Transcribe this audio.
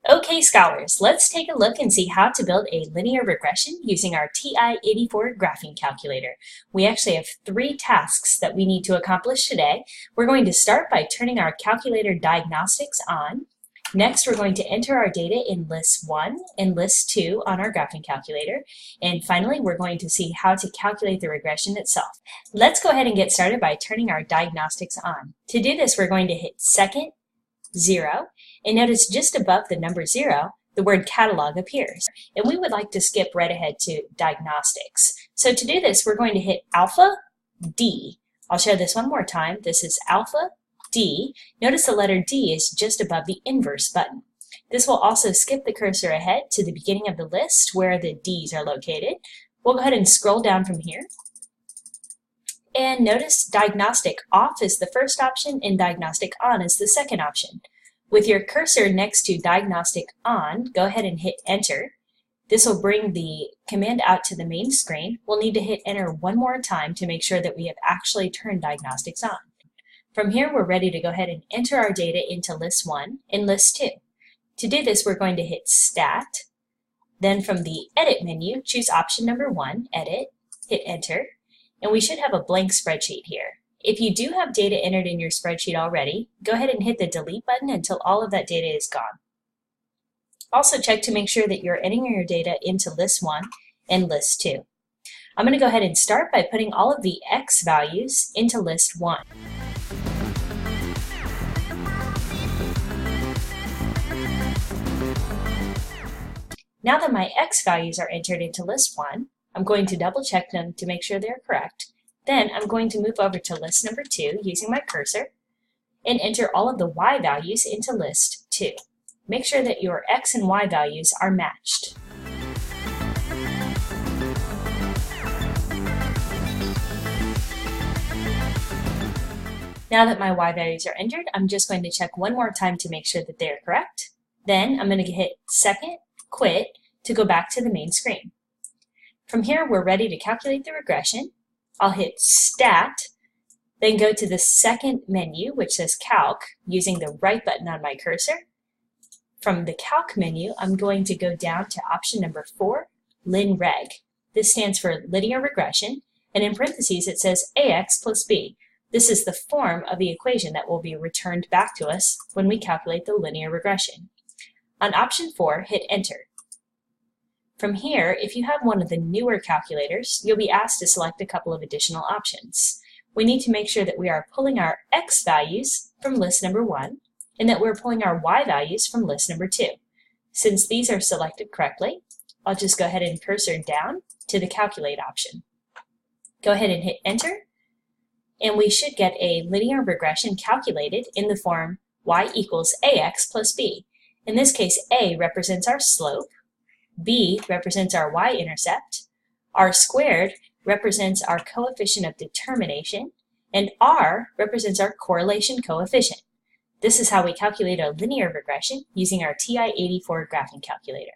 Okay, scholars, let's take a look and see how to build a linear regression using our TI-84 graphing calculator. We actually have 3 tasks that we need to accomplish today. We're going to start by turning our calculator diagnostics on. Next, we're going to enter our data in list 1 and list 2 on our graphing calculator. And finally, we're going to see how to calculate the regression itself. Let's go ahead and get started by turning our diagnostics on. To do this, we're going to hit second, 0, and notice just above the number 0, the word catalog appears. And we would like to skip right ahead to diagnostics. So to do this, we're going to hit alpha D. I'll show this one more time. This is alpha D. Notice the letter D is just above the inverse button. This will also skip the cursor ahead to the beginning of the list where the D's are located. We'll go ahead and scroll down from here. And notice diagnostic off is the first option and diagnostic on is the second option. With your cursor next to diagnostic on, go ahead and hit enter. This will bring the command out to the main screen. We'll need to hit enter one more time to make sure that we have actually turned diagnostics on. From here, we're ready to go ahead and enter our data into list 1 and list 2. To do this, we're going to hit stat. Then from the edit menu, choose option number 1, edit, hit enter. And we should have a blank spreadsheet here. If you do have data entered in your spreadsheet already, go ahead and hit the delete button until all of that data is gone. Also check to make sure that you're entering your data into list 1 and list 2. I'm going to go ahead and start by putting all of the X values into list 1. Now that my X values are entered into list 1, I'm going to double check them to make sure they're correct. Then I'm going to move over to list number 2 using my cursor and enter all of the Y values into list 2. Make sure that your X and Y values are matched. Now that my Y values are entered, I'm just going to check one more time to make sure that they are correct. Then I'm going to hit second, quit, to go back to the main screen. From here, we're ready to calculate the regression. I'll hit Stat, then go to the second menu, which says Calc, using the right button on my cursor. From the Calc menu, I'm going to go down to option number 4, LinReg. This stands for linear regression, and in parentheses it says AX plus B. This is the form of the equation that will be returned back to us when we calculate the linear regression. On option 4, hit Enter. From here, if you have one of the newer calculators, you'll be asked to select a couple of additional options. We need to make sure that we are pulling our X values from list number 1 and that we're pulling our Y values from list number 2. Since these are selected correctly, I'll just go ahead and cursor down to the Calculate option. Go ahead and hit Enter, and we should get a linear regression calculated in the form y equals ax plus b. In this case, a represents our slope, b represents our y-intercept, r squared represents our coefficient of determination, and r represents our correlation coefficient. This is how we calculate a linear regression using our TI-84 graphing calculator.